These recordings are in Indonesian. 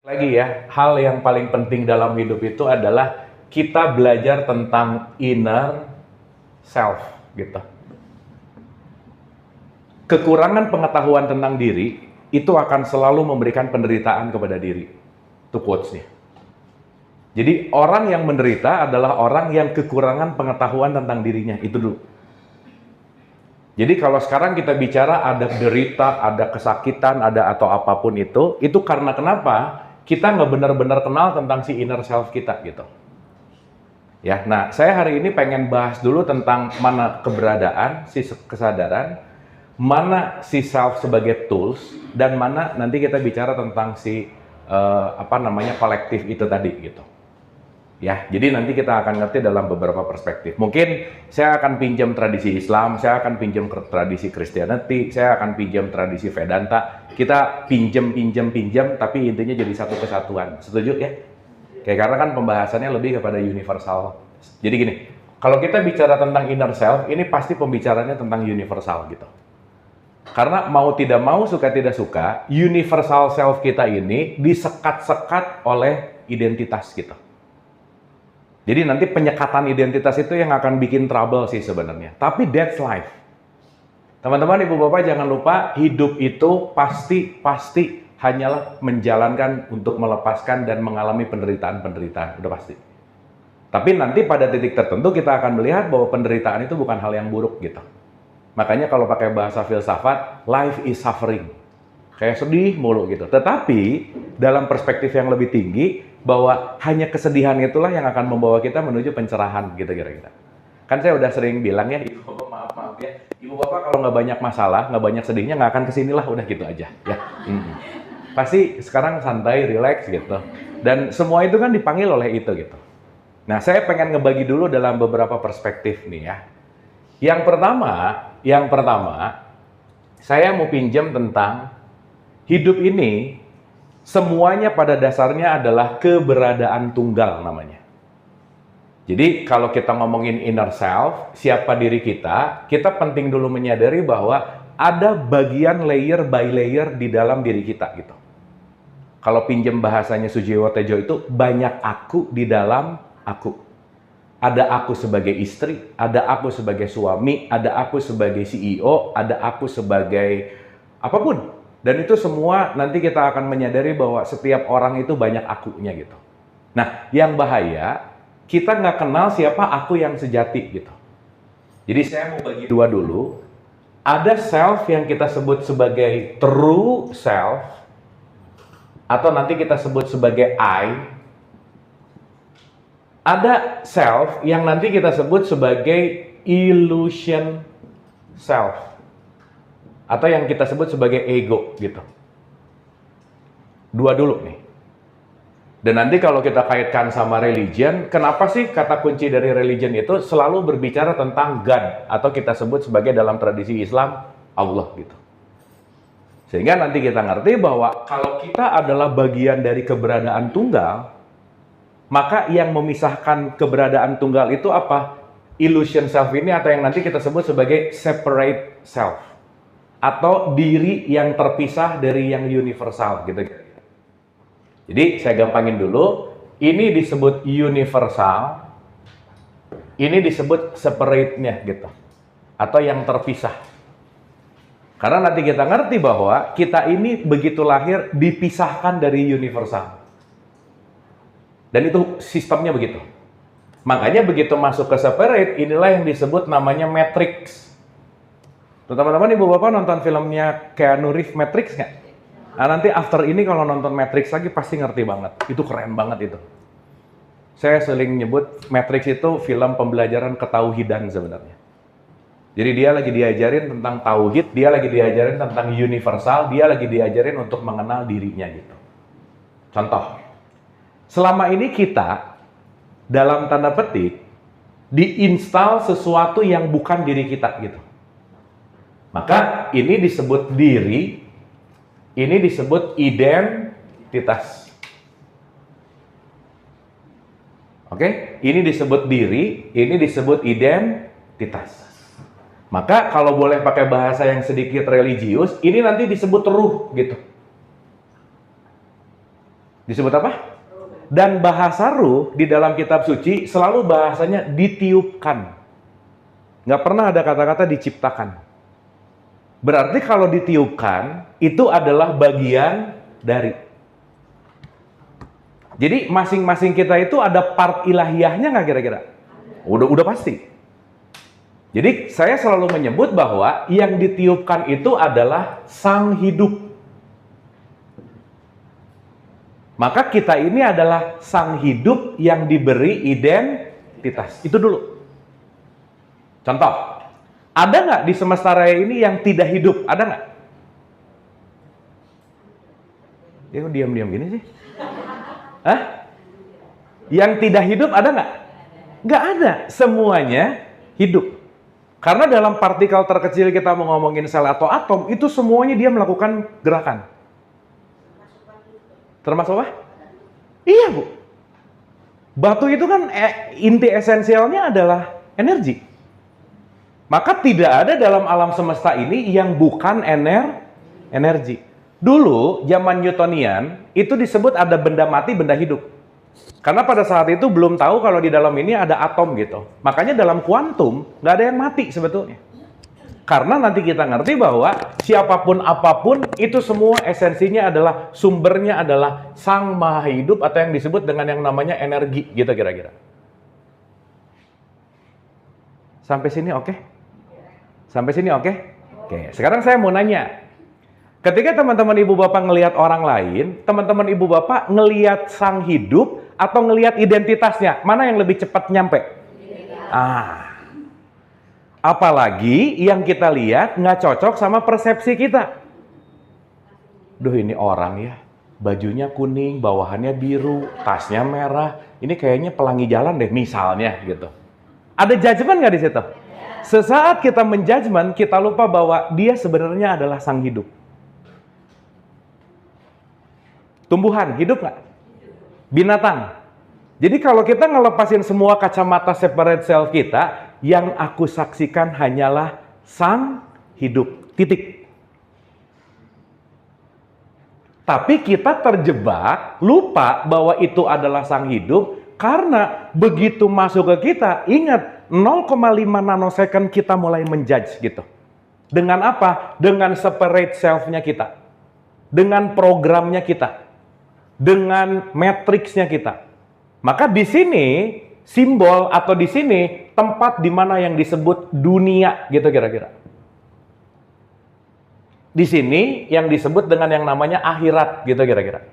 Lagi ya, hal yang paling penting dalam hidup itu adalah kita belajar tentang inner self gitu. Kekurangan pengetahuan tentang diri itu akan selalu memberikan penderitaan kepada diri. Itu quotes-nya. Jadi orang yang menderita adalah orang yang kekurangan pengetahuan tentang dirinya. Itu dulu. Jadi kalau sekarang kita bicara ada derita, ada kesakitan, ada atau apapun itu karena kenapa? Kita nggak benar-benar kenal tentang si inner self kita gitu. Ya, nah saya hari ini pengen bahas dulu tentang mana keberadaan, si kesadaran, mana si self sebagai tools, dan mana nanti kita bicara tentang si kolektif itu tadi gitu. Ya, jadi nanti kita akan ngerti dalam beberapa perspektif. Mungkin saya akan pinjam tradisi Islam, saya akan pinjam tradisi Christianity, saya akan pinjam tradisi Vedanta. Kita pinjam, tapi intinya jadi satu kesatuan. Setuju ya? Kayak karena kan pembahasannya lebih kepada universal. Jadi gini, kalau kita bicara tentang inner self, ini pasti pembicaranya tentang universal gitu. Karena mau tidak mau, suka tidak suka, universal self kita ini disekat-sekat oleh identitas gitu. Jadi nanti penyekatan identitas itu yang akan bikin trouble sih sebenarnya. Tapi that's life. Teman-teman, ibu bapak jangan lupa hidup itu pasti hanyalah menjalankan untuk melepaskan dan mengalami penderitaan-penderitaan. Udah pasti. Tapi nanti pada titik tertentu kita akan melihat bahwa penderitaan itu bukan hal yang buruk gitu. Makanya kalau pakai bahasa filsafat, life is suffering. Kayak sedih mulu gitu. Tetapi dalam perspektif yang lebih tinggi, bahwa hanya kesedihan itulah yang akan membawa kita menuju pencerahan gitu kira-kira. Kan saya udah sering bilang ya, ibu bapak maaf ya, ibu bapak kalau nggak banyak masalah, nggak banyak sedihnya, nggak akan kesinilah, udah gitu aja ya. Pasti sekarang santai, relax gitu. Dan semua itu kan dipanggil oleh itu gitu. Nah, saya pengen ngebagi dulu dalam beberapa perspektif nih ya. Yang pertama, saya mau pinjam tentang hidup ini. Semuanya pada dasarnya adalah keberadaan tunggal namanya. Jadi kalau kita ngomongin inner self, siapa diri kita penting dulu menyadari bahwa ada bagian layer by layer di dalam diri kita gitu. Kalau pinjem bahasanya Sujiwo Tejo itu banyak aku di dalam aku. Ada aku sebagai istri, ada aku sebagai suami, ada aku sebagai CEO, ada aku sebagai apapun. Dan itu semua nanti kita akan menyadari bahwa setiap orang itu banyak akunya gitu. Nah, yang bahaya, kita nggak kenal siapa aku yang sejati gitu. Jadi saya mau bagi dua dulu. Ada self yang kita sebut sebagai true self, atau nanti kita sebut sebagai I. Ada self yang nanti kita sebut sebagai illusion self. Atau yang kita sebut sebagai ego gitu. Dua dulu nih. Dan nanti kalau kita kaitkan sama religion, kenapa sih kata kunci dari religion itu selalu berbicara tentang God, atau kita sebut sebagai dalam tradisi Islam Allah gitu. Sehingga nanti kita ngerti bahwa kalau kita adalah bagian dari keberadaan tunggal, maka yang memisahkan keberadaan tunggal itu apa? Illusion self ini, atau yang nanti kita sebut sebagai separate self. Atau diri yang terpisah dari yang universal gitu. Jadi saya gampangin dulu, ini disebut universal, ini disebut separate-nya gitu, atau yang terpisah. Karena nanti kita ngerti bahwa kita ini begitu lahir dipisahkan dari universal. Dan itu sistemnya begitu. Makanya begitu masuk ke separate, inilah yang disebut namanya matrix. Teman-teman, ibu bapak nonton filmnya Keanu Reeves Matrix nggak? Nah, nanti after ini kalau nonton Matrix lagi pasti ngerti banget. Itu keren banget itu. Saya sering nyebut Matrix itu film pembelajaran ketauhidan sebenarnya. Jadi dia lagi diajarin tentang tauhid, dia lagi diajarin tentang universal, dia lagi diajarin untuk mengenal dirinya gitu. Contoh, selama ini kita dalam tanda petik diinstal sesuatu yang bukan diri kita gitu. Maka ini disebut diri, ini disebut identitas. Oke, ini disebut diri, ini disebut identitas. Maka kalau boleh pakai bahasa yang sedikit religius, ini nanti disebut ruh gitu. Disebut apa? Dan bahasa ruh di dalam kitab suci selalu bahasanya ditiupkan. Nggak pernah ada kata-kata diciptakan. Berarti kalau ditiupkan, itu adalah bagian dari. Jadi masing-masing kita itu ada part ilahiyahnya nggak kira-kira? Udah pasti. Jadi saya selalu menyebut bahwa yang ditiupkan itu adalah sang hidup. Maka kita ini adalah sang hidup yang diberi identitas. Itu dulu. Contoh, ada nggak di semesta raya ini yang tidak hidup? Ada nggak? Ya kok diam-diam gini sih? Hah? Yang tidak hidup ada nggak? Nggak ada. Semuanya hidup. Karena dalam partikel terkecil kita mau ngomongin sel atau atom, itu semuanya dia melakukan gerakan. Termasuk apa? Iya, Bu. Batu itu kan inti esensialnya adalah energi. Maka tidak ada dalam alam semesta ini yang bukan energi. Dulu, zaman Newtonian, itu disebut ada benda mati, benda hidup. Karena pada saat itu belum tahu kalau di dalam ini ada atom gitu. Makanya dalam kuantum, nggak ada yang mati sebetulnya. Karena nanti kita ngerti bahwa siapapun apapun itu semua esensinya adalah sumbernya adalah sang maha hidup atau yang disebut dengan yang namanya energi gitu kira-kira. Sampai sini oke? Sampai sini oke? Oke, sekarang saya mau nanya. Ketika teman-teman ibu bapak ngelihat orang lain, teman-teman ibu bapak ngelihat sang hidup atau ngelihat identitasnya, mana yang lebih cepat nyampe? Apalagi yang kita lihat nggak cocok sama persepsi kita. Duh, ini orang ya, bajunya kuning, bawahannya biru, tasnya merah. Ini kayaknya pelangi jalan deh, misalnya gitu. Ada judgement nggak di situ? Sesaat kita menjudgment, kita lupa bahwa dia sebenarnya adalah sang hidup. Tumbuhan, hidup nggak? Binatang. Jadi kalau kita ngelepasin semua kacamata separate self kita, yang aku saksikan hanyalah sang hidup. Titik. Tapi kita terjebak, lupa bahwa itu adalah sang hidup, karena begitu masuk ke kita, ingat 0,5 nanosecond kita mulai menjudge gitu. Dengan apa? Dengan separate self-nya kita. Dengan programnya kita. Dengan matriksnya kita. Maka di sini simbol atau di sini tempat di mana yang disebut dunia gitu kira-kira. Di sini yang disebut dengan yang namanya akhirat gitu kira-kira.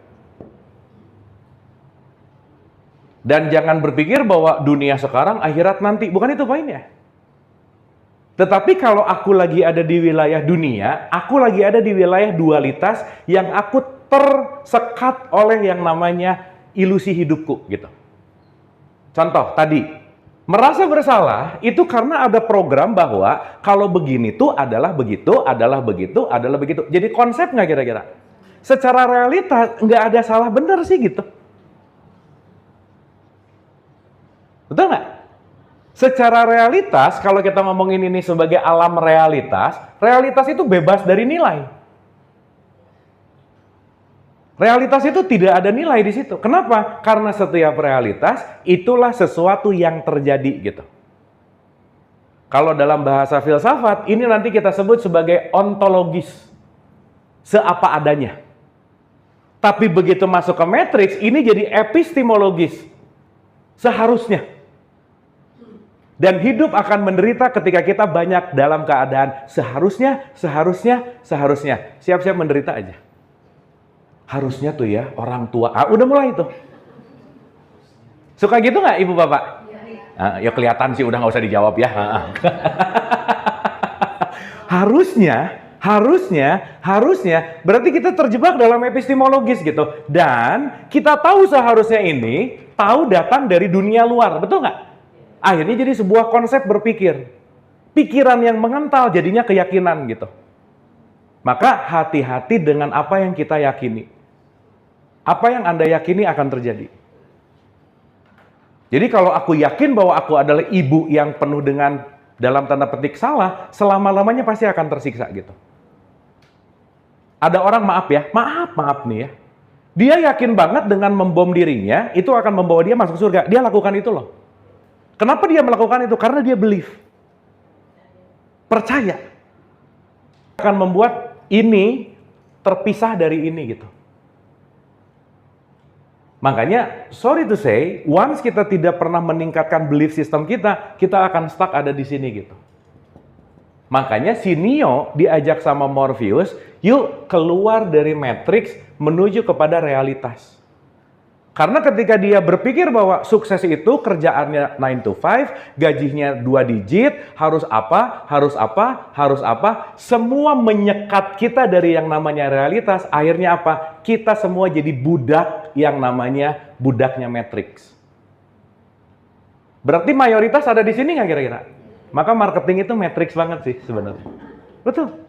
Dan jangan berpikir bahwa dunia sekarang akhirat nanti, bukan itu poinnya. Tetapi kalau aku lagi ada di wilayah dunia, aku lagi ada di wilayah dualitas yang aku tersekat oleh yang namanya ilusi hidupku gitu. Contoh tadi, merasa bersalah itu karena ada program bahwa kalau begini tuh adalah begitu, adalah begitu, adalah begitu. Jadi konsep nggak kira-kira? Secara realita nggak ada salah benar sih gitu. Betul nggak? Secara realitas, kalau kita ngomongin ini sebagai alam realitas, realitas itu bebas dari nilai. Realitas itu tidak ada nilai di situ. Kenapa? Karena setiap realitas itulah sesuatu yang terjadi gitu. Kalau dalam bahasa filsafat, ini nanti kita sebut sebagai ontologis. Seapa adanya. Tapi begitu masuk ke matriks, ini jadi epistemologis. Seharusnya. Dan hidup akan menderita ketika kita banyak dalam keadaan seharusnya. Siap-siap menderita aja. Harusnya tuh ya, orang tua. Udah mulai tuh. Suka gitu nggak ibu bapak? Ya kelihatan sih, udah nggak usah dijawab ya. Harusnya, berarti kita terjebak dalam epistemologis gitu. Dan kita tahu seharusnya ini, tahu datang dari dunia luar, betul nggak? Akhirnya jadi sebuah konsep berpikir. Pikiran yang mengental jadinya keyakinan gitu. Maka hati-hati dengan apa yang kita yakini. Apa yang Anda yakini akan terjadi. Jadi kalau aku yakin bahwa aku adalah ibu yang penuh dengan dalam tanda petik salah, selama-lamanya pasti akan tersiksa gitu. Ada orang maaf nih ya. Dia yakin banget dengan membom dirinya, itu akan membawa dia masuk surga. Dia lakukan itu loh. Kenapa dia melakukan itu? Karena dia believe. Percaya. Akan membuat ini terpisah dari ini gitu. Makanya, sorry to say, once kita tidak pernah meningkatkan belief system kita akan stuck ada di sini gitu. Makanya si Neo diajak sama Morpheus, yuk keluar dari matrix menuju kepada realitas. Karena ketika dia berpikir bahwa sukses itu kerjaannya 9 to 5, gajinya 2 digit, harus apa, semua menyekat kita dari yang namanya realitas. Akhirnya apa? Kita semua jadi budak yang namanya budaknya matrix. Berarti mayoritas ada di sini nggak kira-kira? Maka marketing itu matrix banget sih sebenarnya. Betul.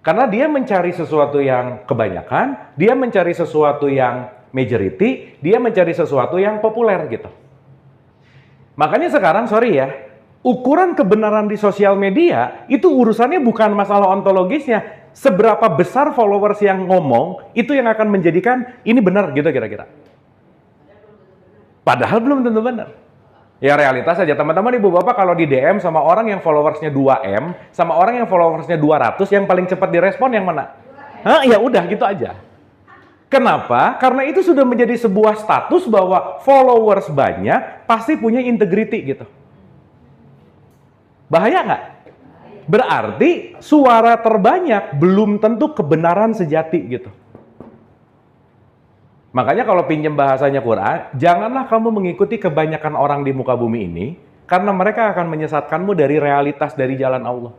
Karena dia mencari sesuatu yang kebanyakan, dia mencari sesuatu yang majority, dia mencari sesuatu yang populer gitu. Makanya sekarang, sorry ya, ukuran kebenaran di sosial media itu urusannya bukan masalah ontologisnya. Seberapa besar followers yang ngomong, itu yang akan menjadikan ini benar gitu kira-kira. Padahal belum tentu benar. Ya realitas aja, teman-teman ibu bapak kalau di DM sama orang yang followersnya 2M, sama orang yang followersnya 200, yang paling cepat direspon yang mana? Hah, ya udah gitu aja. Kenapa? Karena itu sudah menjadi sebuah status bahwa followers banyak pasti punya integrity gitu. Bahaya nggak? Berarti suara terbanyak belum tentu kebenaran sejati gitu. Makanya kalau pinjam bahasanya Quran, janganlah kamu mengikuti kebanyakan orang di muka bumi ini, karena mereka akan menyesatkanmu dari realitas dari jalan Allah.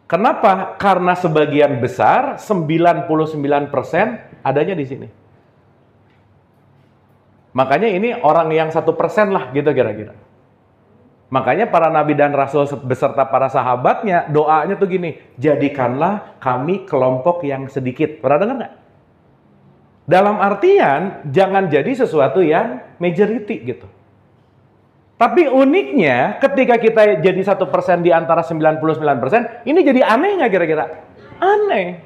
Kenapa? Karena sebagian besar, 99% adanya di sini. Makanya ini orang yang 1% lah gitu kira-kira. Makanya para nabi dan rasul beserta para sahabatnya, doanya tuh gini, jadikanlah kami kelompok yang sedikit. Pernah dengar nggak? Dalam artian, jangan jadi sesuatu yang majority gitu. Tapi uniknya, ketika kita jadi 1% di antara 99%, ini jadi aneh nggak kira-kira? Aneh.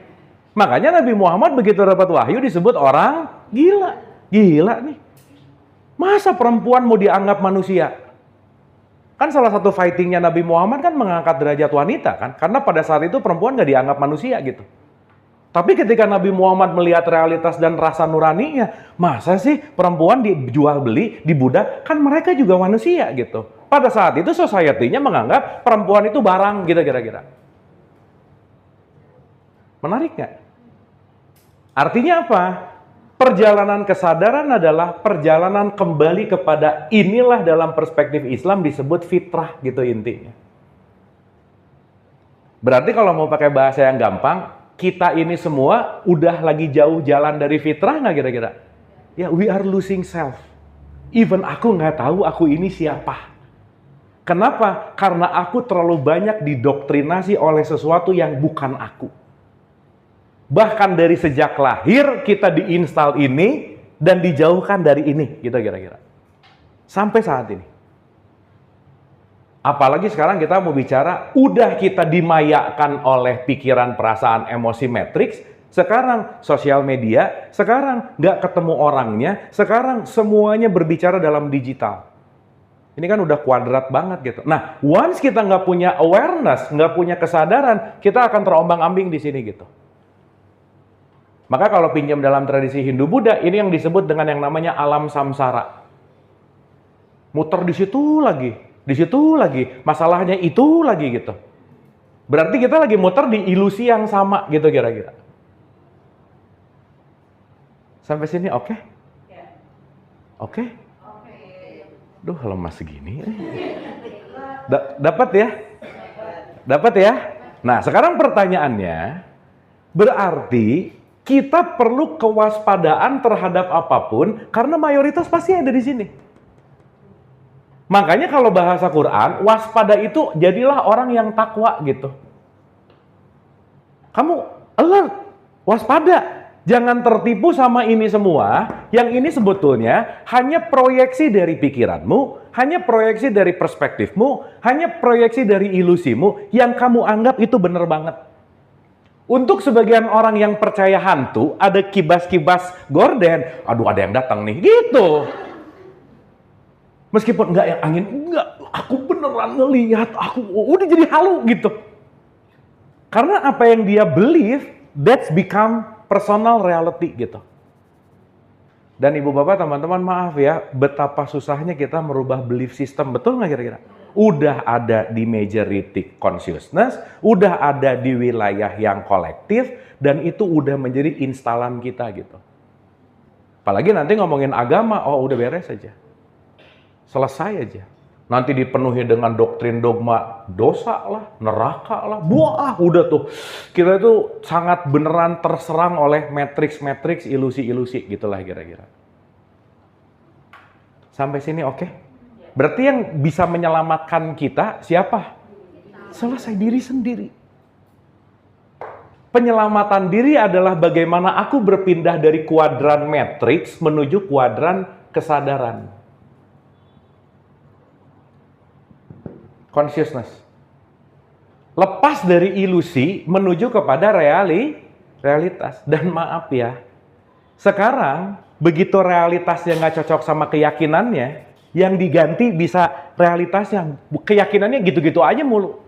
Makanya Nabi Muhammad begitu dapat wahyu disebut orang gila. Gila nih. Masa perempuan mau dianggap manusia? Kan salah satu fightingnya Nabi Muhammad kan mengangkat derajat wanita kan? Karena pada saat itu perempuan nggak dianggap manusia gitu. Tapi ketika Nabi Muhammad melihat realitas dan rasa nuraninya, masa sih perempuan dijual beli, dibudak, kan mereka juga manusia gitu. Pada saat itu society-nya menganggap perempuan itu barang gitu kira-kira. Menarik nggak? Artinya apa? Perjalanan kesadaran adalah perjalanan kembali kepada inilah dalam perspektif Islam disebut fitrah gitu intinya. Berarti kalau mau pakai bahasa yang gampang, kita ini semua udah lagi jauh jalan dari fitrah nggak kira-kira? Ya, we are losing self. Even aku nggak tahu aku ini siapa. Kenapa? Karena aku terlalu banyak didoktrinasi oleh sesuatu yang bukan aku. Bahkan dari sejak lahir kita diinstal ini dan dijauhkan dari ini, gitu kira-kira. Sampai saat ini. Apalagi sekarang kita mau bicara, udah kita dimayakan oleh pikiran, perasaan, emosi matrix, sekarang sosial media, sekarang nggak ketemu orangnya, sekarang semuanya berbicara dalam digital. Ini kan udah kuadrat banget gitu. Nah, once kita nggak punya awareness, nggak punya kesadaran, kita akan terombang-ambing di sini gitu. Maka kalau pinjam dalam tradisi Hindu-Buddha, ini yang disebut dengan yang namanya alam samsara. Muter di situ lagi. Di situ lagi, masalahnya itu lagi gitu. Berarti kita lagi muter di ilusi yang sama gitu kira-kira. Sampai sini oke? Oke? Duh, lemas segini. Dapat ya? Dapat ya? Nah, sekarang pertanyaannya, berarti kita perlu kewaspadaan terhadap apapun karena mayoritas pasti ada di sini. Makanya kalau bahasa Quran, waspada itu jadilah orang yang takwa gitu. Kamu alert, waspada. Jangan tertipu sama ini semua, yang ini sebetulnya hanya proyeksi dari pikiranmu, hanya proyeksi dari perspektifmu, hanya proyeksi dari ilusimu, yang kamu anggap itu benar banget. Untuk sebagian orang yang percaya hantu, ada kibas-kibas gorden, aduh ada yang datang nih, gitu. Meskipun enggak yang angin, enggak, aku beneran ngelihat, aku udah jadi halu gitu. Karena apa yang dia believe, that's become personal reality gitu. Dan ibu bapak, teman-teman, maaf ya, betapa susahnya kita merubah belief system, betul nggak kira-kira? Udah ada di majority consciousness, udah ada di wilayah yang kolektif, dan itu udah menjadi instalan kita gitu. Apalagi nanti ngomongin agama, oh udah beres aja. Selesai aja. Nanti dipenuhi dengan doktrin dogma dosa lah, neraka lah, buah udah tuh. Kita itu sangat beneran terserang oleh matriks-matriks, ilusi-ilusi gitulah kira-kira. Sampai sini oke? Berarti yang bisa menyelamatkan kita siapa? Selesai diri sendiri. Penyelamatan diri adalah bagaimana aku berpindah dari kuadran matriks menuju kuadran kesadaran. Consciousness. Lepas dari ilusi menuju kepada realitas. Dan maaf ya, sekarang begitu realitasnya nggak cocok sama keyakinannya, yang diganti bisa realitasnya. Keyakinannya gitu-gitu aja mulu.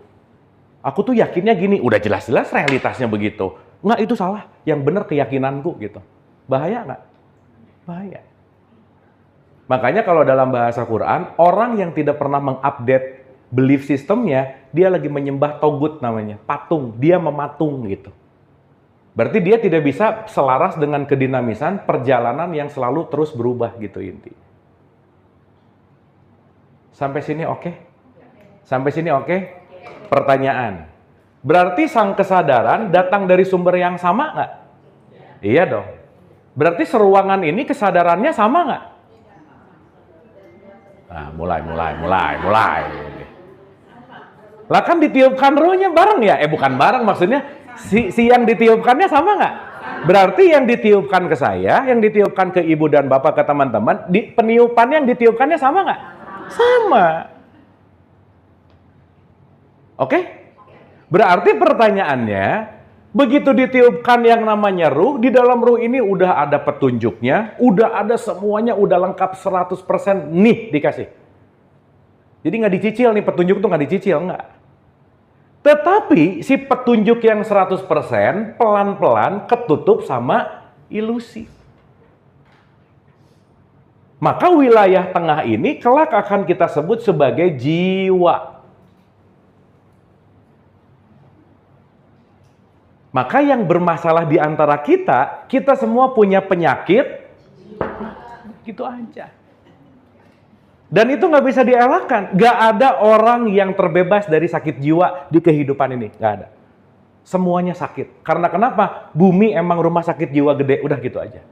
Aku tuh yakinnya gini, udah jelas-jelas realitasnya begitu. Nggak, itu salah. Yang benar keyakinanku gitu. Bahaya nggak? Bahaya. Makanya kalau dalam bahasa Quran, orang yang tidak pernah mengupdate belief sistemnya, dia lagi menyembah togut namanya, patung, dia mematung gitu. Berarti dia tidak bisa selaras dengan kedinamisan perjalanan yang selalu terus berubah gitu inti. Sampai sini oke? Sampai sini oke? Pertanyaan. Berarti sang kesadaran datang dari sumber yang sama nggak? Iya dong. Berarti seruangan ini kesadarannya sama nggak? Nah, mulai. Lah kan ditiupkan ruhnya bareng ya? Bukan bareng, maksudnya si yang ditiupkannya sama nggak? Berarti yang ditiupkan ke saya, yang ditiupkan ke ibu dan bapak, ke teman-teman, peniupan yang ditiupkannya sama nggak? Sama. Oke? Berarti pertanyaannya, begitu ditiupkan yang namanya ruh, di dalam ruh ini udah ada petunjuknya, udah ada semuanya, udah lengkap 100% nih dikasih. Jadi nggak dicicil nih, petunjuk tuh nggak dicicil, nggak. Tetapi si petunjuk yang 100% pelan-pelan ketutup sama ilusi. Maka wilayah tengah ini kelak akan kita sebut sebagai jiwa. Maka yang bermasalah di antara kita semua punya penyakit, gitu aja. Dan itu nggak bisa dielakkan. Nggak ada orang yang terbebas dari sakit jiwa di kehidupan ini. Nggak ada. Semuanya sakit. Karena kenapa? Bumi emang rumah sakit jiwa gede. Udah gitu aja.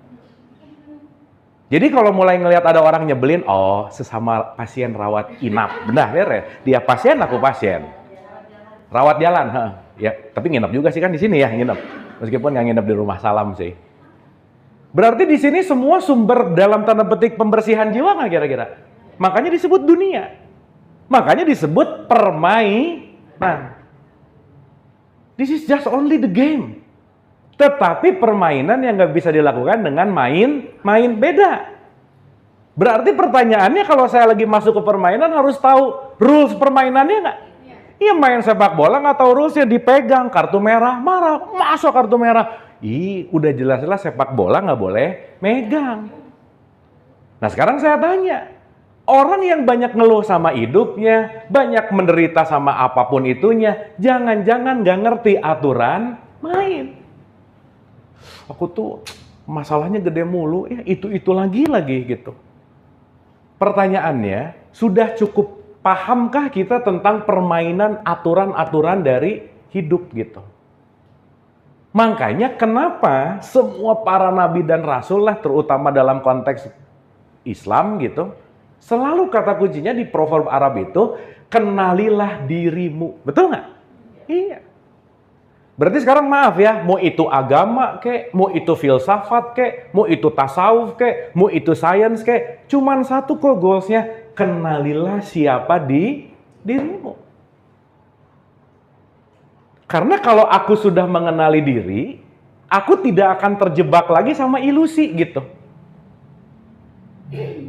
Jadi kalau mulai ngelihat ada orang nyebelin, oh sesama pasien rawat inap. Benar ya? Dia pasien, aku pasien. Rawat jalan. Ya, tapi nginep juga sih kan di sini ya, nginep. Meskipun nggak nginep di rumah salam sih. Berarti di sini semua sumber dalam tanda petik pembersihan jiwa nggak kira-kira? Makanya disebut dunia. Makanya disebut permainan. This is just only the game. Tetapi permainan yang nggak bisa dilakukan dengan main beda. Berarti pertanyaannya kalau saya lagi masuk ke permainan harus tahu rules permainannya nggak? Iya, main sepak bola nggak tahu rulesnya, dipegang, kartu merah, marah, masuk kartu merah. Udah jelas-jelas sepak bola nggak boleh megang. Nah sekarang saya tanya, orang yang banyak ngeluh sama hidupnya, banyak menderita sama apapun itunya, jangan-jangan nggak ngerti aturan main. Aku tuh masalahnya gede mulu, ya itu lagi gitu. Pertanyaannya, sudah cukup pahamkah kita tentang permainan aturan-aturan dari hidup gitu? Makanya kenapa semua para nabi dan rasul lah, terutama dalam konteks Islam gitu, selalu kata kuncinya di proverb Arab itu, kenalilah dirimu. Betul nggak? Iya. Berarti sekarang maaf ya, mau itu agama kek, mau itu filsafat kek, mau itu tasawuf kek, mau itu sains kek, cuman satu kok goalsnya, kenalilah siapa di dirimu. Karena kalau aku sudah mengenali diri, aku tidak akan terjebak lagi sama ilusi gitu.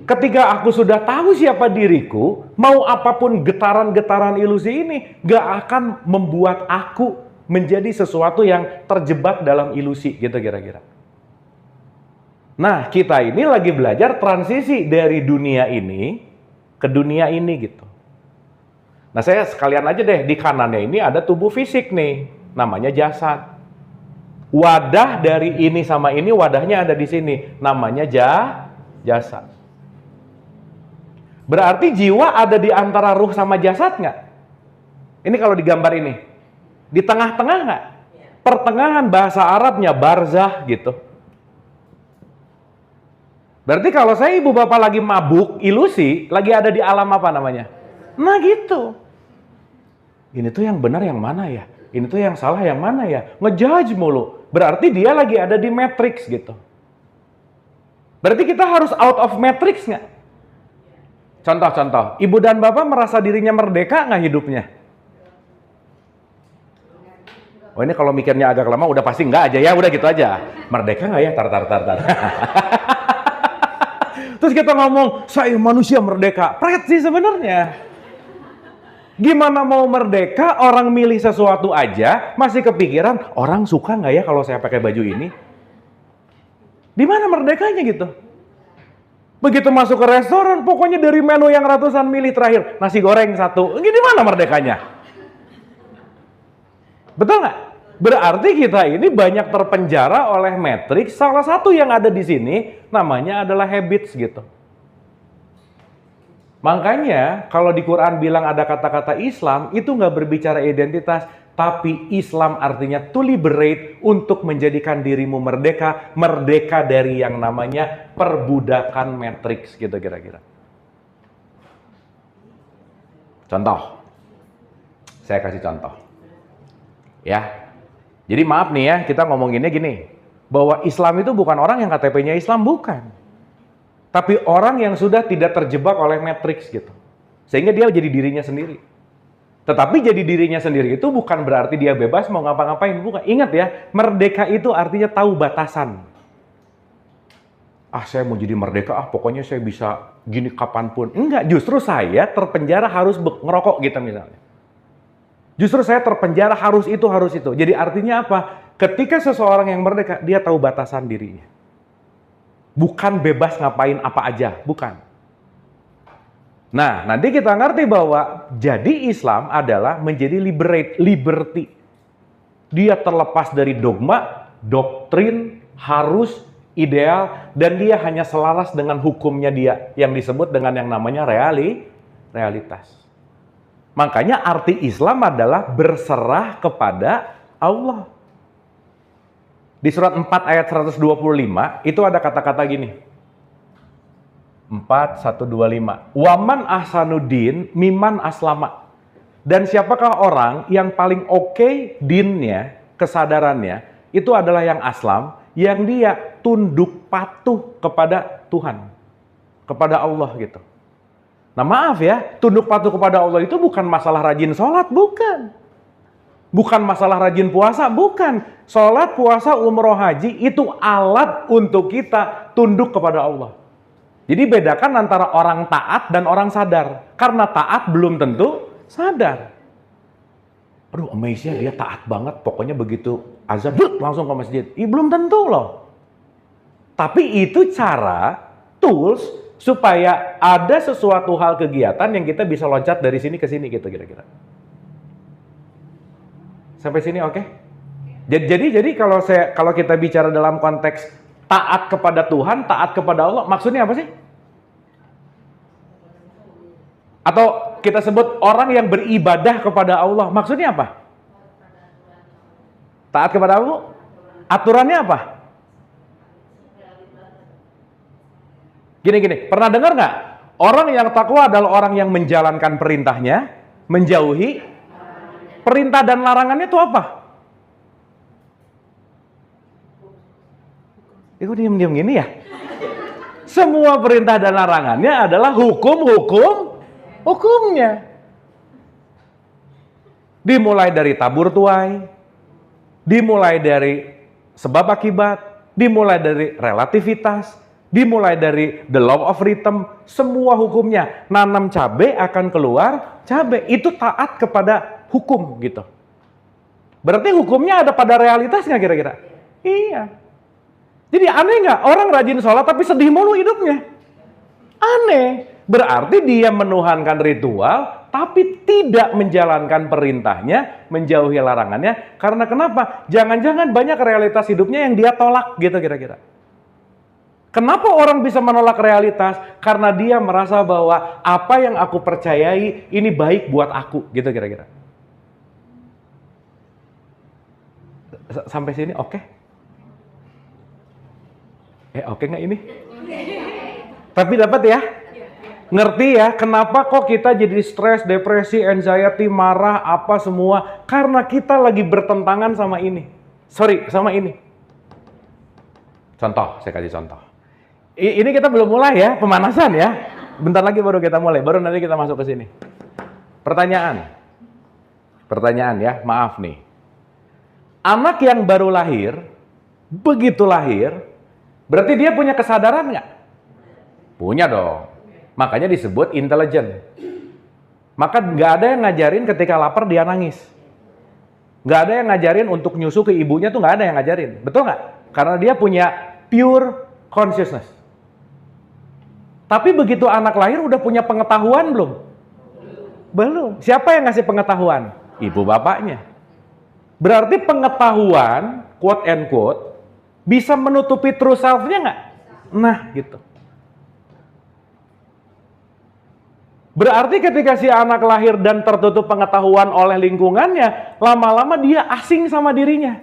Ketika aku sudah tahu siapa diriku, mau apapun getaran-getaran ilusi ini gak akan membuat aku menjadi sesuatu yang terjebak dalam ilusi gitu kira-kira. Nah, kita ini lagi belajar transisi dari dunia ini ke dunia ini gitu. Nah, saya sekalian aja deh, di kanannya ini ada tubuh fisik nih, namanya jasad. Wadah dari ini sama ini, wadahnya ada di sini, namanya jasad. Berarti jiwa ada di antara ruh sama jasad nggak? Ini kalau digambar ini, di tengah-tengah nggak? Pertengahan, bahasa Arabnya barzah gitu. Berarti kalau saya ibu bapak lagi mabuk, ilusi, lagi ada di alam apa namanya? Nah gitu. Ini tuh yang benar yang mana ya? Ini tuh yang salah yang mana ya? Ngejudge mulu. Berarti dia lagi ada di matrix gitu. Berarti kita harus out of matrix nggak? Contoh-contoh, ibu dan bapak merasa dirinya merdeka nggak hidupnya? Oh ini kalau mikirnya agak lama udah pasti nggak aja ya, udah gitu aja. Merdeka nggak ya? Tar. Terus kita ngomong, saya manusia merdeka. Pret sih sebenarnya. Gimana mau merdeka, orang milih sesuatu aja, masih kepikiran, orang suka nggak ya kalau saya pakai baju ini? Di mana merdekanya gitu? Begitu masuk ke restoran, pokoknya dari menu yang ratusan milih terakhir, nasi goreng satu. Ini di mana merdekanya? Betul nggak? Berarti kita ini banyak terpenjara oleh matrix. Salah satu yang ada di sini namanya adalah habits gitu. Makanya kalau di Quran bilang ada kata-kata Islam, itu nggak berbicara identitas, tapi Islam artinya to liberate, untuk menjadikan dirimu merdeka, merdeka dari yang namanya perbudakan matrix gitu kira-kira. Contoh, saya kasih contoh. Ya, jadi maaf nih ya, kita ngomonginnya gini, bahwa Islam itu bukan orang yang KTP-nya Islam, bukan. Tapi orang yang sudah tidak terjebak oleh matrix gitu. Sehingga dia jadi dirinya sendiri. Tetapi jadi dirinya sendiri itu bukan berarti dia bebas mau ngapa-ngapain, bukan. Ingat ya, merdeka itu artinya tahu batasan. Saya mau jadi merdeka, pokoknya saya bisa gini kapanpun. Enggak, justru saya terpenjara harus ngerokok gitu misalnya. Justru saya terpenjara harus itu, harus itu. Jadi artinya apa? Ketika seseorang yang merdeka, dia tahu batasan dirinya. Bukan bebas ngapain apa aja, bukan. Nah, nanti kita ngerti bahwa jadi Islam adalah menjadi liberty. Dia terlepas dari dogma, doktrin, harus, ideal, dan dia hanya selaras dengan hukumnya dia, yang disebut dengan yang namanya realitas. Makanya arti Islam adalah berserah kepada Allah. Di surat 4 ayat 125 itu ada kata-kata gini. 4:125. Waman ahsanuddin miman aslama. Dan siapakah orang yang paling oke dinnya, kesadarannya, itu adalah yang aslam, yang dia tunduk patuh kepada Tuhan, kepada Allah gitu. Nah maaf ya, tunduk patuh kepada Allah itu bukan masalah rajin sholat, bukan. Bukan masalah rajin puasa, bukan. Sholat, puasa, umroh, haji itu alat untuk kita tunduk kepada Allah. Jadi bedakan antara orang taat dan orang sadar. Karena taat belum tentu sadar. Aduh, amazing, dia taat banget. Pokoknya begitu azan, langsung ke masjid. Belum tentu loh. Tapi itu cara, tools, supaya ada sesuatu hal kegiatan yang kita bisa loncat dari sini ke sini gitu kira-kira. Sampai sini oke? Jadi kalau kita bicara dalam konteks taat kepada Tuhan, taat kepada Allah, maksudnya apa sih? Atau kita sebut orang yang beribadah kepada Allah, maksudnya apa? Taat kepada Allah, aturannya apa? Gini, pernah dengar nggak? Orang yang takwa adalah orang yang menjalankan perintahnya, menjauhi perintah dan larangannya itu apa? Kok diam-diam gini ya? Semua perintah dan larangannya adalah hukumnya. Dimulai dari tabur tuai, dimulai dari sebab akibat, dimulai dari relativitas, dimulai dari the law of rhythm, semua hukumnya. Nanam cabai akan keluar cabai, itu taat kepada hukum gitu. Berarti hukumnya ada pada realitas nggak kira-kira? Iya. Jadi aneh nggak orang rajin sholat tapi sedih mulu hidupnya? Aneh. Berarti dia menuhankan ritual tapi tidak menjalankan perintahnya, menjauhi larangannya. Karena kenapa? Jangan-jangan banyak realitas hidupnya yang dia tolak gitu kira-kira. Kenapa orang bisa menolak realitas? Karena dia merasa bahwa apa yang aku percayai ini baik buat aku gitu kira-kira. Sampai sini oke? Oke nggak ini? Tapi dapat ya? Ngerti ya, kenapa kok kita jadi stres, depresi, anxiety, marah, apa semua? Karena kita lagi bertentangan sama ini. Sama ini. Contoh, saya kasih contoh. Ini kita belum mulai ya, pemanasan ya. Bentar lagi baru kita mulai, baru nanti kita masuk ke sini. Pertanyaan ya, maaf nih. Anak yang baru lahir, begitu lahir, berarti dia punya kesadaran nggak? Punya dong. Makanya disebut intelijen. Maka nggak ada yang ngajarin ketika lapar dia nangis. Nggak ada yang ngajarin untuk nyusu ke ibunya tuh nggak ada yang ngajarin. Betul nggak? Karena dia punya pure consciousness. Tapi begitu anak lahir udah punya pengetahuan belum? Belum. Siapa yang ngasih pengetahuan? Ibu bapaknya. Berarti pengetahuan, quote and quote, bisa menutupi true self-nya nggak? Nah, gitu. Berarti ketika si anak lahir dan tertutup pengetahuan oleh lingkungannya, lama-lama dia asing sama dirinya.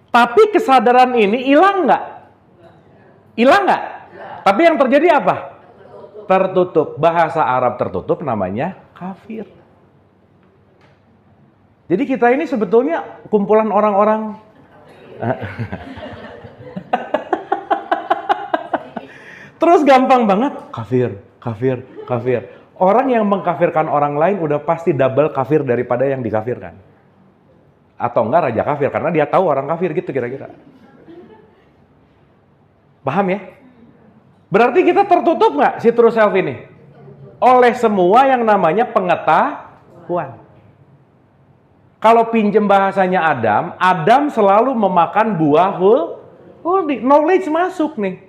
Tapi kesadaran ini hilang nggak? Hilang nggak? Tapi yang terjadi apa? Tertutup. Bahasa Arab tertutup namanya kafir. Jadi kita ini sebetulnya kumpulan orang-orang terus gampang banget kafir. Orang yang mengkafirkan orang lain udah pasti double kafir daripada yang dikafirkan. Atau enggak raja kafir, karena dia tahu orang kafir gitu kira-kira. Paham ya? Berarti kita tertutup nggak si true self ini? Oleh semua yang namanya pengetahuan. Kalau pinjem bahasanya Adam selalu memakan buah knowledge masuk nih.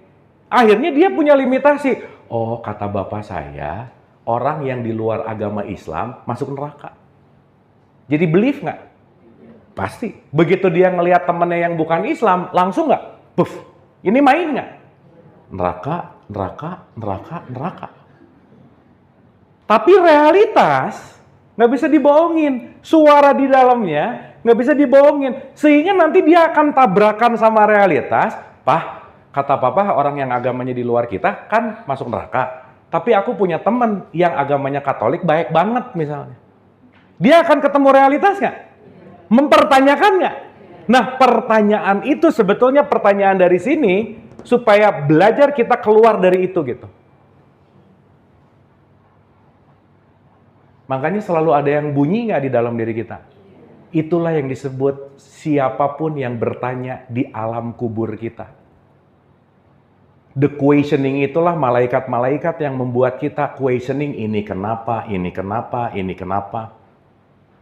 Akhirnya dia punya limitasi. Oh, kata bapak saya, orang yang di luar agama Islam masuk neraka. Jadi believe nggak? Pasti. Begitu dia ngelihat temennya yang bukan Islam, langsung nggak? Puff. Ini main nggak? Neraka. Tapi realitas nggak bisa dibohongin. Suara di dalamnya nggak bisa dibohongin. Sehingga nanti dia akan tabrakan sama realitas. Kata papa orang yang agamanya di luar kita kan masuk neraka. Tapi aku punya teman yang agamanya Katolik baik banget misalnya. Dia akan ketemu realitas nggak? Mempertanyakan nggak? Nah, pertanyaan itu sebetulnya pertanyaan dari sini supaya belajar kita keluar dari itu gitu. Makanya selalu ada yang bunyi nggak di dalam diri kita? Itulah yang disebut siapapun yang bertanya di alam kubur kita. The questioning itulah malaikat-malaikat yang membuat kita questioning ini kenapa.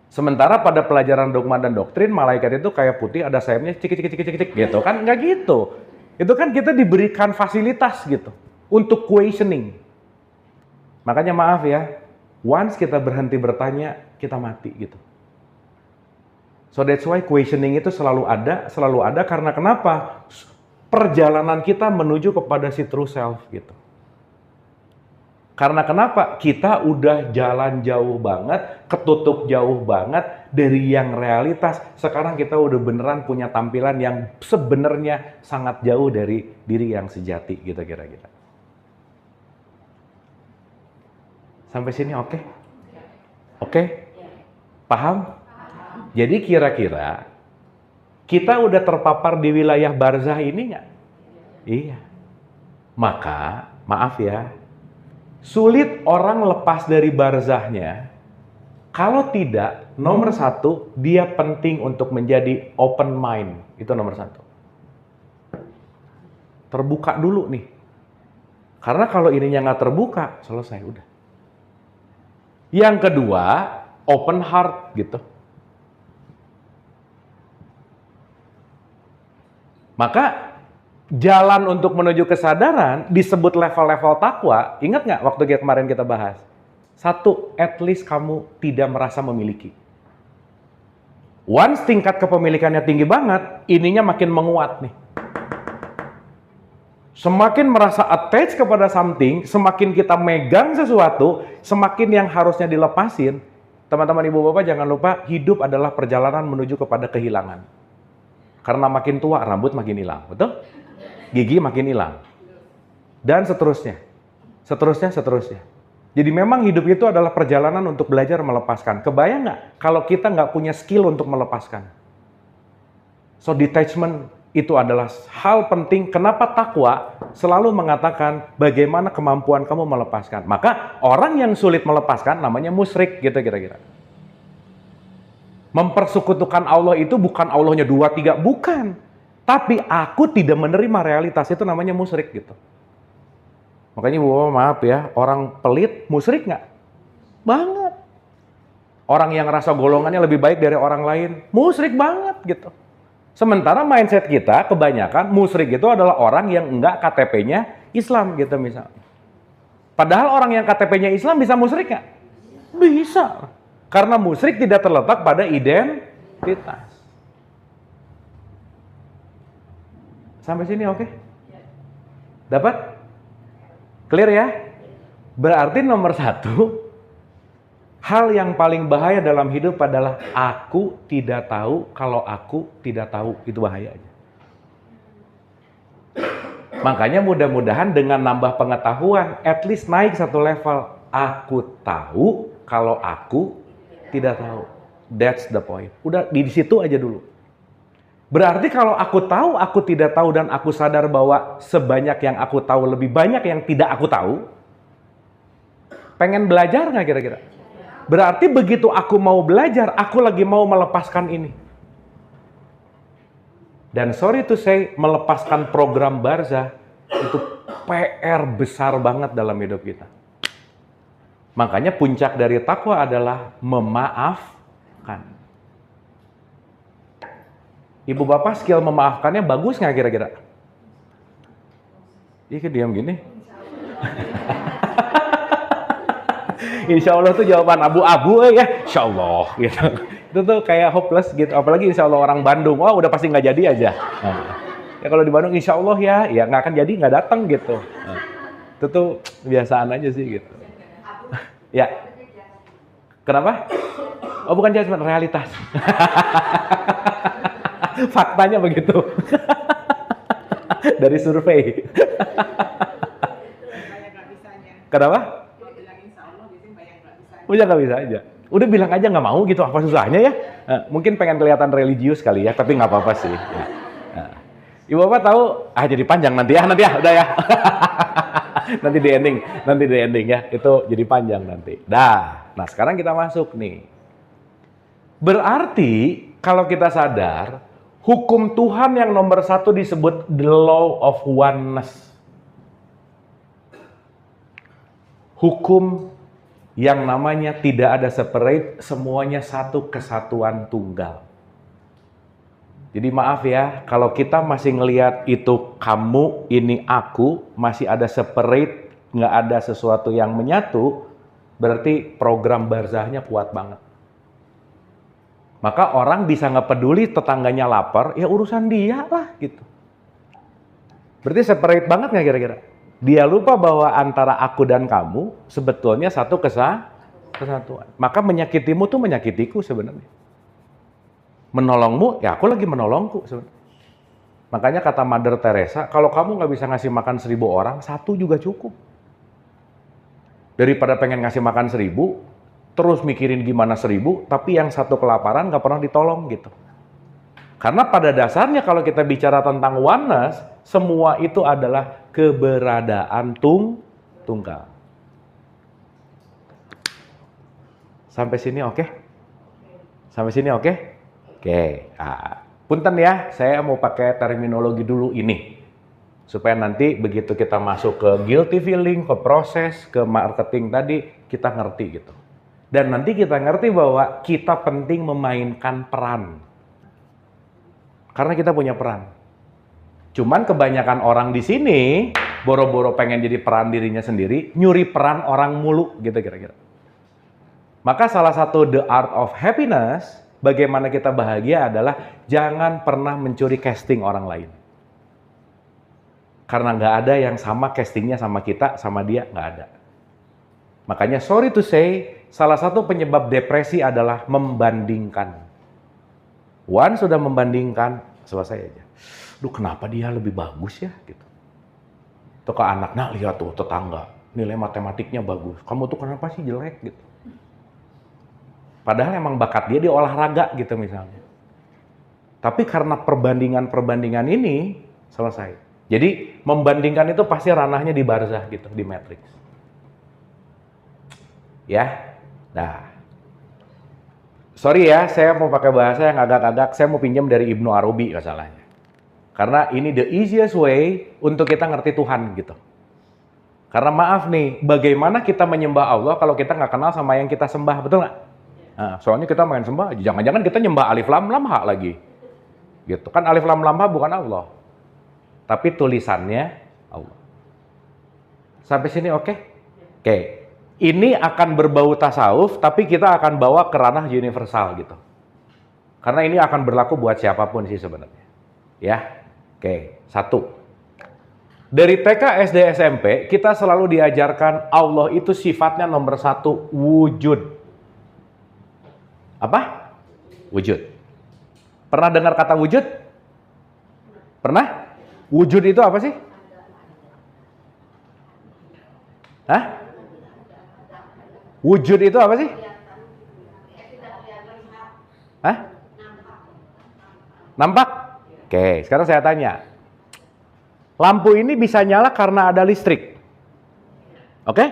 Sementara pada pelajaran dogma dan doktrin, malaikat itu kayak putih ada sayapnya cik gitu kan, nggak gitu. Itu kan kita diberikan fasilitas gitu untuk questioning. Makanya maaf ya, once kita berhenti bertanya, kita mati gitu. So that's why questioning itu selalu ada karena kenapa? Perjalanan kita menuju kepada si true self gitu. Karena kenapa? Kita udah jalan jauh banget, ketutup jauh banget dari yang realitas. Sekarang kita udah beneran punya tampilan yang sebenarnya sangat jauh dari diri yang sejati gitu kira-kira. Sampai sini oke? Oke? Paham? Jadi kira-kira kita udah terpapar di wilayah barzah ini nggak? Iya. Maka, maaf ya, sulit orang lepas dari barzahnya kalau tidak nomor satu, dia penting untuk menjadi open mind. Itu nomor satu. Terbuka dulu nih. Karena kalau ininya nggak terbuka, selesai, udah. Yang kedua, open heart gitu. Maka jalan untuk menuju kesadaran disebut level-level takwa. Ingat nggak waktu kemarin kita bahas? Satu, at least kamu tidak merasa memiliki. Once tingkat kepemilikannya tinggi banget, ininya makin menguat nih. Semakin merasa attached kepada something, semakin kita megang sesuatu, semakin yang harusnya dilepasin. Teman-teman ibu bapak jangan lupa, hidup adalah perjalanan menuju kepada kehilangan. Karena makin tua, rambut makin hilang, betul? Gigi makin hilang. Dan seterusnya. Seterusnya. Jadi memang hidup itu adalah perjalanan untuk belajar melepaskan. Kebayang nggak kalau kita nggak punya skill untuk melepaskan? So detachment itu adalah hal penting. Kenapa takwa selalu mengatakan bagaimana kemampuan kamu melepaskan. Maka orang yang sulit melepaskan namanya musyrik gitu kira-kira. Mempersekutukan Allah itu bukan Allahnya 2, 3, bukan. Tapi aku tidak menerima realitas, itu namanya musyrik gitu. Makanya ibu bapak maaf ya, orang pelit musyrik nggak? Banget. Orang yang rasa golongannya lebih baik dari orang lain, musyrik banget gitu. Sementara mindset kita kebanyakan musyrik itu adalah orang yang enggak KTP-nya Islam gitu misalnya. Padahal orang yang KTP-nya Islam bisa musyrik nggak? Bisa. Karena musyrik tidak terletak pada identitas. Sampai sini oke? Dapat? Clear ya? Berarti nomor satu, hal yang paling bahaya dalam hidup adalah aku tidak tahu kalau aku tidak tahu. Itu bahayanya. Makanya mudah-mudahan dengan nambah pengetahuan, at least naik satu level. Aku tahu kalau aku tidak tahu. That's the point. Udah di situ aja dulu. Berarti kalau aku tahu, aku tidak tahu, dan aku sadar bahwa sebanyak yang aku tahu lebih banyak yang tidak aku tahu, pengen belajar nggak kira-kira? Berarti begitu aku mau belajar, aku lagi mau melepaskan ini. Dan sorry to say, melepaskan program barzah itu PR besar banget dalam hidup kita. Makanya puncak dari takwa adalah memaafkan. Ibu bapak skill memaafkannya bagus nggak kira-kira? Iya diam gini. Insya Allah tuh jawaban abu-abu ya, Insya Allah gitu. Itu tuh kayak hopeless gitu. Apalagi Insya Allah orang Bandung, wah udah pasti nggak jadi aja. Ya kalau di Bandung Insya Allah ya nggak akan jadi, nggak datang gitu. Itu tuh kebiasaan aja sih gitu. Ya. Kenapa? Oh bukan judgement, realitas. Faktanya begitu. Dari survei. Kenapa? Udah nggak bisa aja. Udah bilang aja nggak mau gitu, apa susahnya ya? Mungkin pengen kelihatan religius kali ya, tapi nggak apa-apa sih. Ibu bapak tahu? Jadi panjang nanti ya, udah ya. nanti di ending ya. Itu jadi panjang nanti. Nah sekarang kita masuk nih. Berarti kalau kita sadar, hukum Tuhan yang nomor satu disebut the law of oneness. Hukum yang namanya tidak ada separate, semuanya satu kesatuan tunggal. Jadi maaf ya, kalau kita masih ngelihat itu kamu, ini aku, masih ada separate, nggak ada sesuatu yang menyatu, berarti program barzahnya kuat banget. Maka orang bisa nggak peduli tetangganya lapar, ya urusan dia lah gitu. Berarti separate banget nggak kira-kira? Dia lupa bahwa antara aku dan kamu sebetulnya satu kesatuan. Maka menyakitimu tuh menyakitiku sebenarnya. Menolongmu, ya aku lagi menolongku sebenarnya. Makanya kata Mother Teresa, kalau kamu nggak bisa ngasih makan 1000 orang, satu juga cukup. Daripada pengen ngasih makan 1000, terus mikirin gimana 1000, tapi yang satu kelaparan nggak pernah ditolong gitu. Karena pada dasarnya kalau kita bicara tentang oneness, semua itu adalah keberadaan tunggal. Sampai sini oke? Sampai sini oke? Oke. Nah, punten ya, saya mau pakai terminologi dulu ini. Supaya nanti begitu kita masuk ke guilty feeling, ke proses, ke marketing tadi, kita ngerti gitu. Dan nanti kita ngerti bahwa kita penting memainkan peran. Karena kita punya peran. Cuman kebanyakan orang di sini, boro-boro pengen jadi peran dirinya sendiri, nyuri peran orang mulu gitu kira-kira. Maka salah satu the art of happiness, bagaimana kita bahagia adalah jangan pernah mencuri casting orang lain. Karena nggak ada yang sama castingnya sama kita, sama dia, nggak ada. Makanya sorry to say, salah satu penyebab depresi adalah membandingkan. Once sudah membandingkan, selesai aja. Duh, kenapa dia lebih bagus ya? Gitu. Tuh ke anak, nah lihat tuh tetangga, nilai matematiknya bagus. Kamu tuh kenapa sih jelek gitu? Padahal emang bakat dia di olahraga gitu misalnya. Tapi karena perbandingan-perbandingan ini, selesai. Jadi membandingkan itu pasti ranahnya di barzah gitu, di matrix. Ya, nah. Sorry ya, saya mau pakai bahasa yang agak-agak, saya mau pinjam dari Ibnu Arabi masalahnya. Karena ini the easiest way untuk kita ngerti Tuhan gitu. Karena maaf nih, bagaimana kita menyembah Allah kalau kita nggak kenal sama yang kita sembah, betul nggak? Nah, soalnya kita main sembah, jangan-jangan kita nyembah alif lam lam ha lagi. Gitu kan alif lam lam ha bukan Allah. Tapi tulisannya Allah. Sampai sini oke? Oke. Ini akan berbau tasawuf, tapi kita akan bawa ke ranah universal gitu. Karena ini akan berlaku buat siapapun sih sebenarnya. Ya. Oke, 1. Dari TK, SD, SMP, kita selalu diajarkan Allah itu sifatnya nomor 1, wujud. Apa? Wujud. Pernah dengar kata wujud? Pernah? Wujud itu apa sih? Hah? Wujud itu apa sih? Hah? Nampak? Oke, sekarang saya tanya. Lampu ini bisa nyala karena ada listrik. Oke?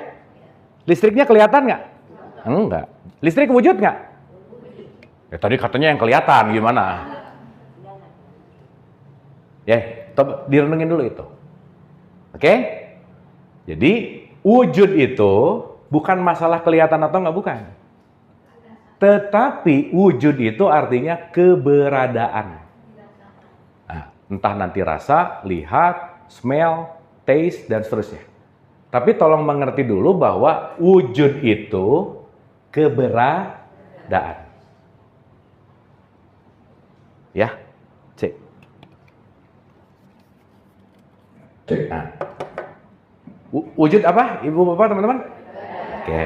Listriknya kelihatan nggak? Enggak. Listrik wujud nggak? Ya, tadi katanya yang kelihatan, gimana? Ya, direnungin dulu itu. Oke? Jadi, wujud itu bukan masalah kelihatan atau nggak, bukan. Tetapi wujud itu artinya keberadaan. Nah, entah nanti rasa, lihat, smell, taste, dan seterusnya. Tapi tolong mengerti dulu bahwa wujud itu keberadaan. Ya, cek. Nah, wujud apa, Ibu Bapak, teman-teman? Oke.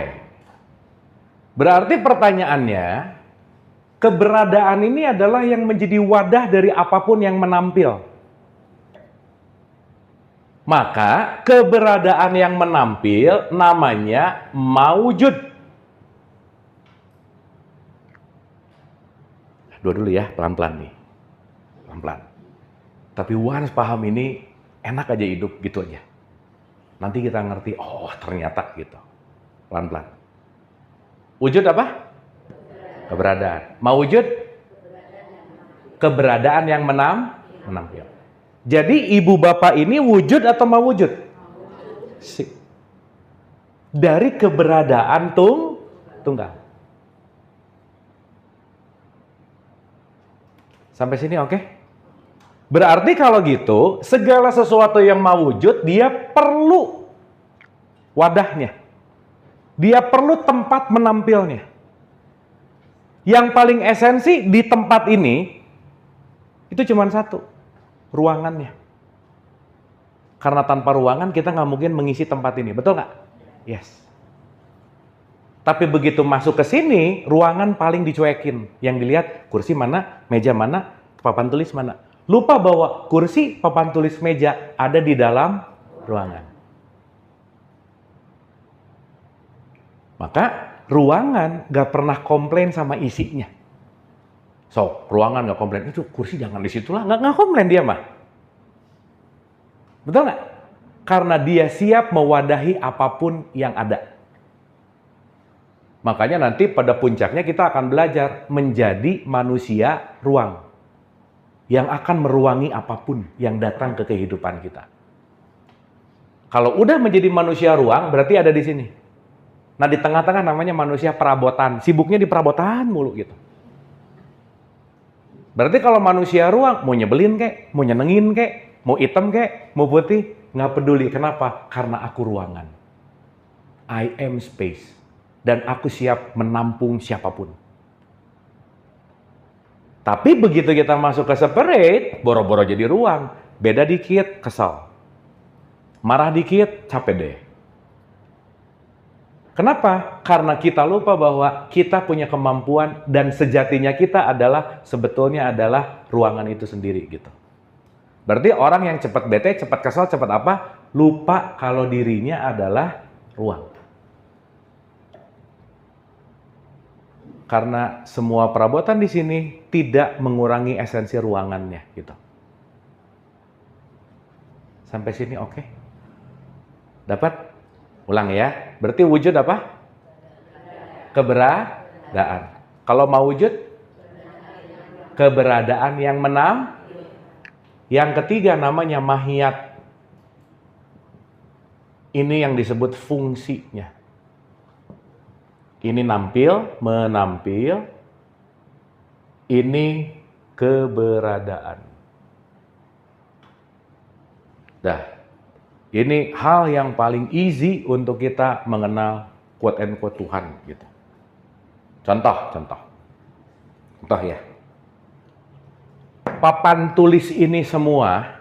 Berarti pertanyaannya, keberadaan ini adalah yang menjadi wadah dari apapun yang menampil. Maka keberadaan yang menampil namanya maujud. Dulu ya, pelan-pelan nih. Pelan-pelan. Tapi once paham ini, enak aja hidup gitu aja. Nanti kita ngerti, oh ternyata gitu. Pelan-pelan. Wujud apa? Keberadaan. Maujud? Keberadaan yang menampil. Jadi ibu bapak ini wujud atau mawujud? Dari keberadaan tunggal. Sampai sini oke? Berarti kalau gitu, segala sesuatu yang mawujud, dia perlu wadahnya. Dia perlu tempat menampilnya. Yang paling esensi di tempat ini, itu cuma satu. Ruangannya. Karena tanpa ruangan kita nggak mungkin mengisi tempat ini, betul nggak? Yes. Tapi begitu masuk ke sini, ruangan paling dicuekin. Yang dilihat kursi mana, meja mana, papan tulis mana. Lupa bahwa kursi, papan tulis, meja ada di dalam ruangan. Maka ruangan nggak pernah komplain sama isinya. So, ruangan nggak komplain, itu kursi jangan di situ lah, nggak komplain dia mah. Betul nggak? Karena dia siap mewadahi apapun yang ada. Makanya nanti pada puncaknya kita akan belajar menjadi manusia ruang yang akan meruangi apapun yang datang ke kehidupan kita. Kalau udah menjadi manusia ruang, berarti ada di sini. Nah, di tengah-tengah namanya manusia perabotan. Sibuknya di perabotan mulu gitu. Berarti kalau manusia ruang, mau nyebelin kek, mau nyenengin kek, mau hitam kek, mau putih, nggak peduli. Kenapa? Karena aku ruangan. I am space. Dan aku siap menampung siapapun. Tapi begitu kita masuk ke separate, boro-boro jadi ruang. Beda dikit, kesal. Marah dikit, capek deh. Kenapa? Karena kita lupa bahwa kita punya kemampuan dan sejatinya kita sebetulnya adalah ruangan itu sendiri gitu. Berarti orang yang cepat bete, cepat kesal, cepat apa? Lupa kalau dirinya adalah ruang. Karena semua perabotan di sini tidak mengurangi esensi ruangannya gitu. Sampai sini oke? Dapat? Ulang ya. Berarti wujud apa? Keberadaan. Kalau mau wujud? Keberadaan yang menam. Yang ketiga namanya mahiyat. Ini yang disebut fungsinya. Ini nampil, menampil. Ini keberadaan. Dah. Ini hal yang paling easy untuk kita mengenal quote and quote Tuhan gitu. Contoh ya. Papan tulis ini semua,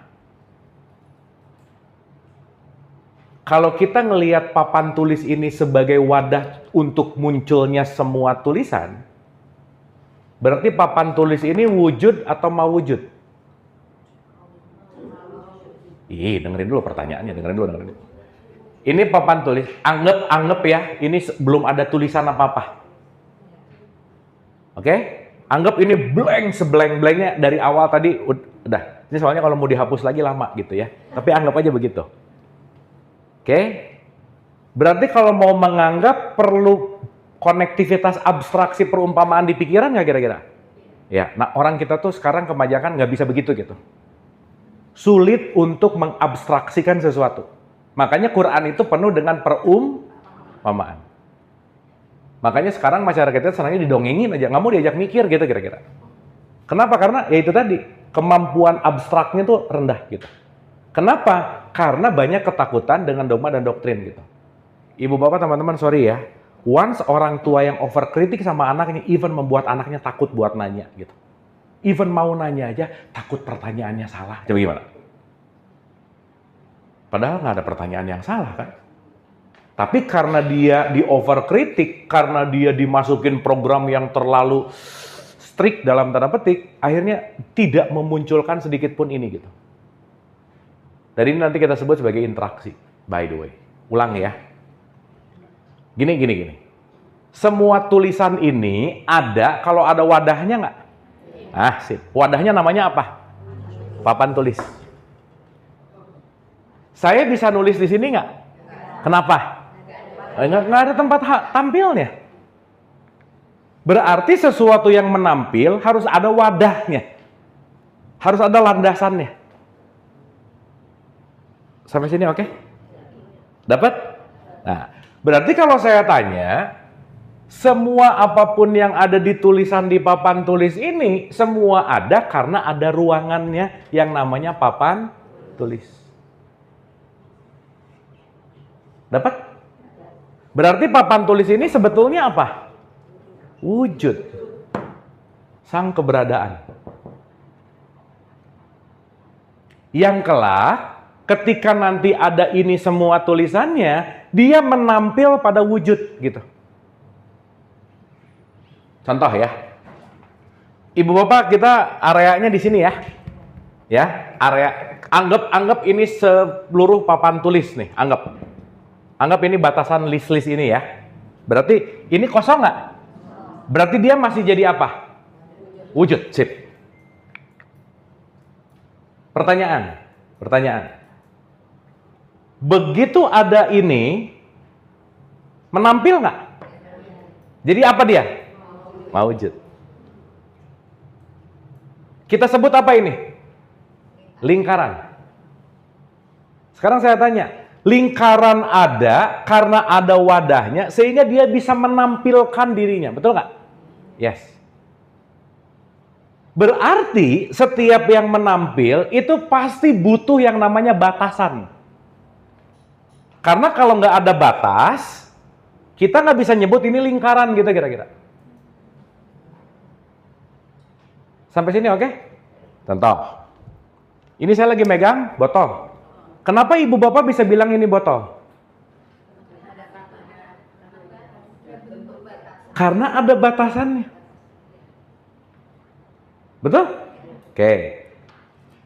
kalau kita ngelihat papan tulis ini sebagai wadah untuk munculnya semua tulisan, berarti papan tulis ini wujud atau mau wujud? Dengerin dulu pertanyaannya, dengerin dulu. Ini papan tulis, anggap ya, ini belum ada tulisan apa-apa. Oke? Anggap ini blank, seblank-blanknya dari awal tadi, udah. Ini soalnya kalau mau dihapus lagi lama gitu ya. Tapi anggap aja begitu. Oke? Berarti kalau mau menganggap perlu konektivitas abstraksi perumpamaan di pikiran nggak kira-kira? Ya, nah orang kita tuh sekarang kebanyakan nggak bisa begitu gitu. Sulit untuk mengabstraksikan sesuatu. Makanya Quran itu penuh dengan perumpamaan. Makanya sekarang masyarakat kita senangnya didongengin aja, nggak mau diajak mikir gitu kira-kira. Kenapa? Karena ya itu tadi, kemampuan abstraknya tuh rendah gitu. Kenapa? Karena banyak ketakutan dengan dogma dan doktrin gitu. Ibu bapak teman-teman sorry ya, once orang tua yang overkritik sama anaknya, even membuat anaknya takut buat nanya gitu. Even mau nanya aja, takut pertanyaannya salah. Coba gimana? Padahal nggak ada pertanyaan yang salah kan? Tapi karena dia di overkritik, karena dia dimasukin program yang terlalu strict dalam tanda petik, akhirnya tidak memunculkan sedikit pun ini gitu. Dan ini nanti kita sebut sebagai interaksi, by the way. Ulang ya. Gini. Semua tulisan ini ada kalau ada wadahnya nggak? Sip. Wadahnya namanya apa? Papan tulis. Saya bisa nulis di sini nggak? Kenapa? Nggak ada tempat tampilnya. Berarti sesuatu yang menampil harus ada wadahnya. Harus ada landasannya. Sampai sini oke? Dapat? Nah, berarti kalau saya tanya, semua apapun yang ada di tulisan di papan tulis ini, semua ada karena ada ruangannya yang namanya papan tulis. Dapat? Berarti papan tulis ini sebetulnya apa? Wujud. Sang keberadaan. Yang kelak, ketika nanti ada ini semua tulisannya, dia menampil pada wujud gitu. Contoh ya, ibu bapak kita areanya di sini ya, area. Anggap ini seluruh papan tulis nih, anggap ini batasan list ini ya. Berarti ini kosong nggak? Berarti dia masih jadi apa? Wujud, sip. Pertanyaan. Begitu ada ini, menampil nggak? Jadi apa dia? Maujud. Kita sebut apa ini? Lingkaran. Sekarang saya tanya, lingkaran ada karena ada wadahnya sehingga dia bisa menampilkan dirinya, betul nggak? Yes. Berarti setiap yang menampil itu pasti butuh yang namanya batasan. Karena kalau nggak ada batas, kita nggak bisa nyebut ini lingkaran gitu kira-kira. Sampai sini oke? Contoh. Ini saya lagi megang botol. Kenapa ibu bapak bisa bilang ini botol? Karena ada batasannya. Betul? Oke.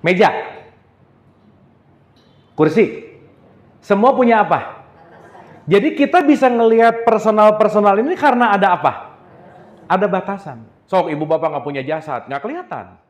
Meja. Kursi. Semua punya apa? Jadi kita bisa ngelihat personal ini karena ada apa? Ada batasan. So, ibu bapak nggak punya jasad, nggak kelihatan.